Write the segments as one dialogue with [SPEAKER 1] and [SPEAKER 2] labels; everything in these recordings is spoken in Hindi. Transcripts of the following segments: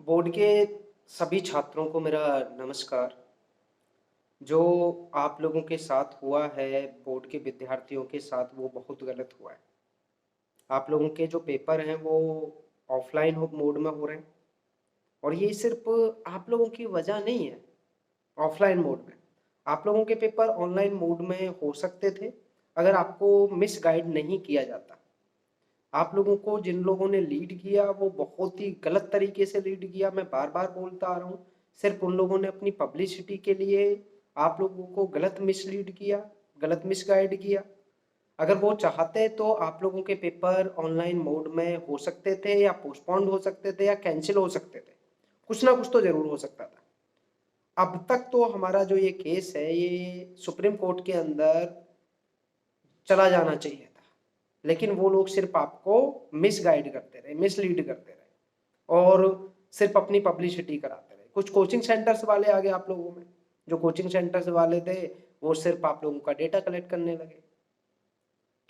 [SPEAKER 1] बोर्ड के सभी छात्रों को मेरा नमस्कार। जो आप लोगों के साथ हुआ है, बोर्ड के विद्यार्थियों के साथ, वो बहुत गलत हुआ है। आप लोगों के जो पेपर हैं वो ऑफलाइन हो मोड में हो रहे हैं और ये सिर्फ आप लोगों की वजह नहीं है। ऑफलाइन मोड में आप लोगों के पेपर ऑनलाइन मोड में हो सकते थे अगर आपको मिस गाइड नहीं किया जाता। आप लोगों को जिन लोगों ने लीड किया वो बहुत ही गलत तरीके से लीड किया। मैं बार बार बोलता आ रहा हूँ, सिर्फ उन लोगों ने अपनी पब्लिसिटी के लिए आप लोगों को गलत मिसलीड किया, गलत मिसगाइड किया। अगर वो चाहते तो आप लोगों के पेपर ऑनलाइन मोड में हो सकते थे या पोस्टपोन्ड हो सकते थे या कैंसिल हो सकते थे। कुछ ना कुछ तो जरूर हो सकता था। अब तक तो हमारा जो ये केस है ये सुप्रीम कोर्ट के अंदर चला जाना चाहिए था, लेकिन वो लोग सिर्फ आपको मिसगाइड करते रहे, मिसलीड करते रहे और सिर्फ अपनी पब्लिसिटी कराते रहे। कुछ कोचिंग सेंटर्स वाले आ गए आप लोगों में, जो कोचिंग सेंटर्स वाले थे वो सिर्फ आप लोगों का डेटा कलेक्ट करने लगे।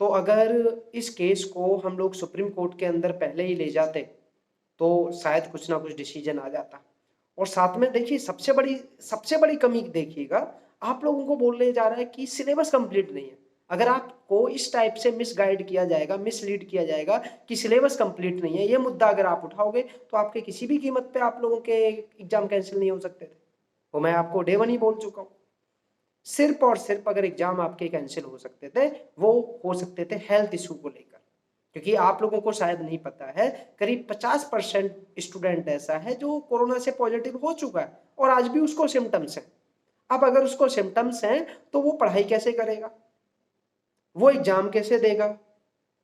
[SPEAKER 1] तो अगर इस केस को हम लोग सुप्रीम कोर्ट के अंदर पहले ही ले जाते तो शायद कुछ ना कुछ डिसीजन आ जाता। और साथ में देखिए, सबसे बड़ी कमी देखिएगा, आप लोगों को बोलने जा रहा है कि सिलेबस कंप्लीट नहीं है। अगर आपको इस टाइप से मिसगाइड किया जाएगा, मिसलीड किया जाएगा कि सिलेबस कंप्लीट नहीं है, ये मुद्दा अगर आप उठाओगे तो आपके किसी भी कीमत पे आप लोगों के एग्जाम कैंसिल नहीं हो सकते थे। वो मैं आपको डे वन ही बोल चुका हूँ। सिर्फ और सिर्फ अगर एग्जाम आपके कैंसिल हो सकते थे, वो हो सकते थे हेल्थ इशू को लेकर। क्योंकि आप लोगों को शायद नहीं पता है, करीब 50% स्टूडेंट ऐसा है जो कोरोना से पॉजिटिव हो चुका है और आज भी उसको सिम्टम्स हैं। अब अगर उसको सिम्टम्स हैं तो वो पढ़ाई कैसे करेगा, वो एग्जाम कैसे देगा।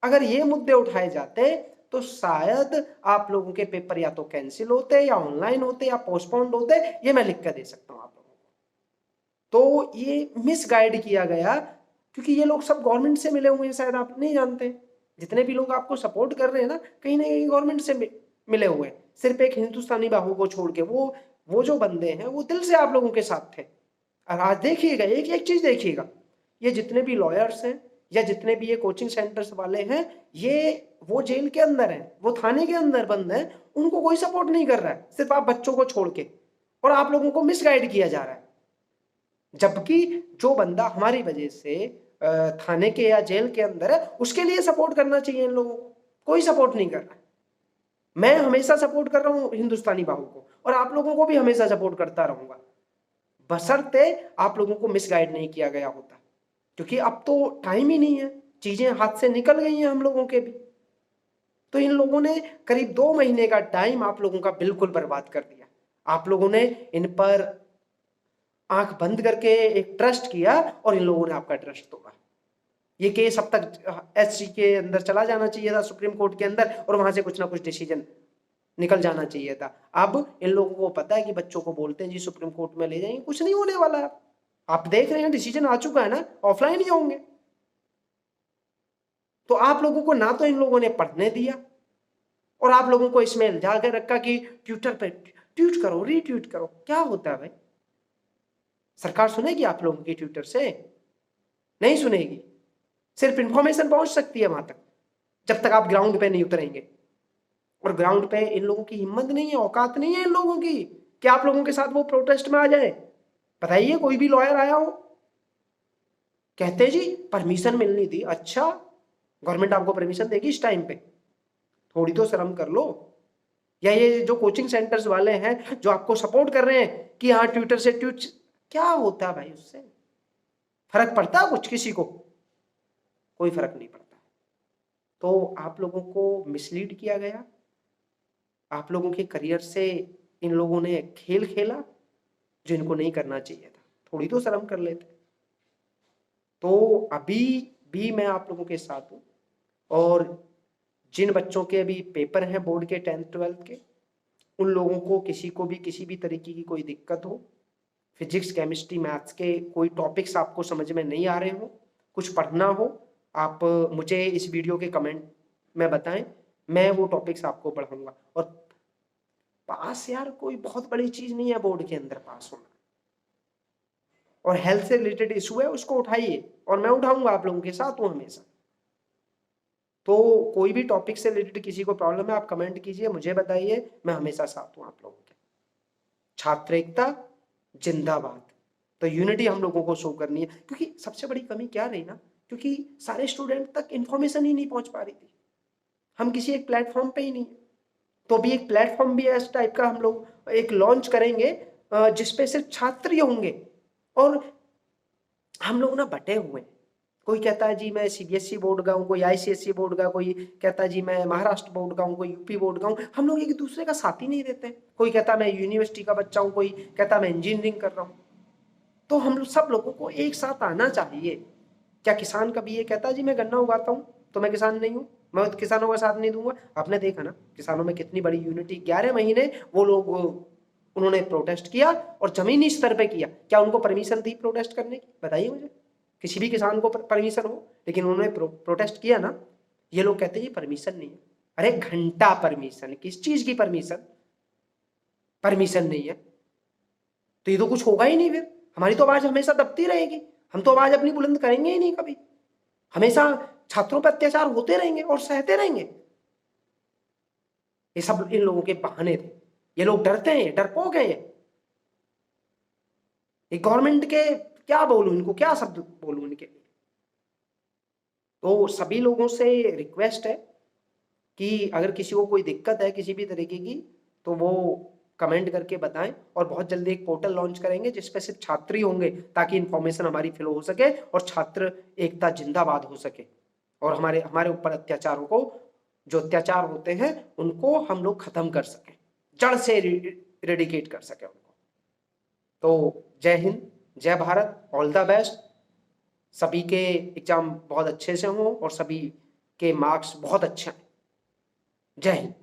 [SPEAKER 1] अगर ये मुद्दे उठाए जाते तो शायद आप लोगों के पेपर या तो कैंसिल होते या ऑनलाइन होते या पोस्टपोन्ड होते। ये मैं लिख कर दे सकता हूँ आप लोगों को। तो ये मिसगाइड किया गया क्योंकि ये लोग सब गवर्नमेंट से मिले हुए हैं, शायद आप नहीं जानते। जितने भी लोग आपको सपोर्ट कर रहे हैं ना कहीं गवर्नमेंट से मिले हुए हैं। सिर्फ एक हिंदुस्तानी बाहू को छोड़ के वो जो बंदे हैं वो दिल से आप लोगों के साथ थे। और आज देखिएगा, एक एक चीज देखिएगा, ये जितने भी लॉयर्स हैं या जितने भी ये कोचिंग सेंटर्स वाले हैं, ये वो जेल के अंदर हैं, वो थाने के अंदर बंद हैं, उनको कोई सपोर्ट नहीं कर रहा है, सिर्फ आप बच्चों को छोड़ के। और आप लोगों को मिसगाइड किया जा रहा है। जबकि जो बंदा हमारी वजह से थाने के या जेल के अंदर है, उसके लिए सपोर्ट करना चाहिए इन लोगों को। कोई सपोर्ट नहीं कर रहा है। मैं हमेशा सपोर्ट कर रहा हूं हिंदुस्तानी बाहू को और आप लोगों को भी हमेशा सपोर्ट करता रहूंगा, बशर्ते आप लोगों को मिसगाइड नहीं किया गया होता। क्योंकि अब तो टाइम ही नहीं है, चीजें हाथ से निकल गई हैं हम लोगों के भी। तो इन लोगों ने करीब 2 महीने का टाइम आप लोगों का बिल्कुल बर्बाद कर दिया। आप लोगों ने इन पर आंख बंद करके एक ट्रस्ट किया और इन लोगों ने आपका ट्रस्ट तोड़ा। ये केस अब तक एससी के अंदर चला जाना चाहिए था, सुप्रीम कोर्ट के अंदर, और वहां से कुछ ना कुछ डिसीजन निकल जाना चाहिए था। अब इन लोगों को पता है कि बच्चों को बोलते हैं जी सुप्रीम कोर्ट में ले जाएंगे, कुछ नहीं होने वाला है। आप देख रहे हैं डिसीजन आ चुका है ना, ऑफलाइन ही होंगे। तो आप लोगों को ना तो इन लोगों ने पढ़ने दिया और आप लोगों को इसमें इल्जा कर रखा कि ट्विटर पे ट्वीट करो, रीट्वीट करो। क्या होता है भाई? सरकार सुनेगी आप लोगों की ट्विटर से? नहीं सुनेगी। सिर्फ इंफॉर्मेशन पहुंच सकती है वहां तक, जब तक आप ग्राउंड पे नहीं उतरेंगे। और ग्राउंड पे इन लोगों की हिम्मत नहीं है, औकात नहीं है इन लोगों की कि आप लोगों के साथ वो प्रोटेस्ट में आ जाए। बताइए, कोई भी लॉयर आया हो, कहते जी परमिशन मिलनी थी। अच्छा, गवर्नमेंट आपको परमिशन देगी इस टाइम पे? थोड़ी तो शर्म कर लो। या ये जो कोचिंग सेंटर्स वाले हैं जो आपको सपोर्ट कर रहे हैं कि हाँ ट्विटर से ट्वीट, क्या होता है भाई? उससे फर्क पड़ता है कुछ किसी को? कोई फर्क नहीं पड़ता। तो आप लोगों को मिसलीड किया गया, आप लोगों के करियर से इन लोगों ने खेल खेला जो इनको नहीं करना चाहिए था। थोड़ी तो शर्म कर लेते। तो अभी भी मैं आप लोगों के साथ हूँ। और जिन बच्चों के अभी पेपर हैं बोर्ड के 10th 12th के, उन लोगों को किसी को भी किसी भी तरीके की कोई दिक्कत हो, फिजिक्स केमिस्ट्री मैथ्स के कोई टॉपिक्स आपको समझ में नहीं आ रहे हो, कुछ पढ़ना हो, आप मुझे इस वीडियो के कमेंट में बताएं, मैं वो टॉपिक्स आपको पढ़ाऊंगा। और पास यार कोई बहुत बड़ी चीज नहीं है बोर्ड के अंदर पास होना। और हेल्थ से रिलेटेड इशू है उसको उठाइए और मैं उठाऊंगा, आप लोगों के साथ हूं हमेशा। तो कोई भी टॉपिक से रिलेटेड किसी को प्रॉब्लम है, आप कमेंट कीजिए, मुझे बताइए, मैं हमेशा साथ हूँ आप लोगों के। छात्र एकता जिंदाबाद। तो यूनिटी हम लोगों को शो करनी है, क्योंकि सबसे बड़ी कमी क्या रही ना, क्योंकि सारे स्टूडेंट तक इंफॉर्मेशन ही नहीं पहुंच पा रही थी। हम किसी एक प्लेटफॉर्म पे ही नहीं है। तो अभी एक प्लेटफॉर्म भी है इस टाइप का, हम लोग एक लॉन्च करेंगे जिसपे सिर्फ छात्र ही होंगे। और हम लोग ना बटे हुए हैं, कोई कहता है जी मैं सीबीएसई बोर्ड का हूँ, कोई आईसीएसई बोर्ड का, कोई कहता है जी मैं महाराष्ट्र बोर्ड का हूँ, कोई यूपी बोर्ड का हूँ। हम लोग एक दूसरे का साथ ही नहीं देते। कोई कहता है मैं यूनिवर्सिटी का बच्चा हूँ, कोई कहता है मैं इंजीनियरिंग कर रहा हूँ। तो हम सब लोगों को एक साथ आना चाहिए। क्या किसान कभी ये कहता है जी मैं गन्ना उगाता हूँ तो मैं किसान नहीं हूँ, मैं किसानों का साथ नहीं दूंगा? आपने देखा ना किसानों में कितनी बड़ी यूनिटी, 11 महीने वो लोग उन्होंने प्रोटेस्ट किया और जमीनी स्तर पे किया। क्या उनको परमिशन थी प्रोटेस्ट करने की? बताइए मुझे, किसी भी किसान को परमिशन हो, लेकिन उन्होंने प्रोटेस्ट किया ना। ये लोग कहते हैं परमिशन नहीं है। अरे घंटा परमिशन, किस चीज की परमिशन? परमिशन नहीं है तो ये तो कुछ होगा ही नहीं। फिर हमारी तो आवाज हमेशा दबती रहेगी, हम तो आवाज अपनी बुलंद करेंगे ही नहीं कभी। हमेशा छात्रों पर अत्याचार होते रहेंगे और सहते रहेंगे। ये सब इन लोगों के बहाने थे। ये लोग डरते हैं, डरपोक हैं ये गवर्नमेंट के। क्या बोलूं इनको, क्या शब्द बोलूं इनके लिए? तो सभी लोगों से रिक्वेस्ट है कि अगर किसी को कोई दिक्कत है किसी भी तरीके की, तो वो कमेंट करके बताएं। और बहुत जल्दी एक पोर्टल लॉन्च करेंगे जिसपे सिर्फ छात्र ही होंगे, ताकि इन्फॉर्मेशन हमारी फ्लो हो सके और छात्र एकता जिंदाबाद हो सके। और हमारे हमारे ऊपर अत्याचारों को, जो अत्याचार होते हैं उनको हम लोग खत्म कर सकें, जड़ से रेडिकेट कर सके उनको। तो जय हिंद, जय भारत, ऑल द बेस्ट। सभी के एग्जाम बहुत अच्छे से हों और सभी के मार्क्स बहुत अच्छे हैं। जय हिंद।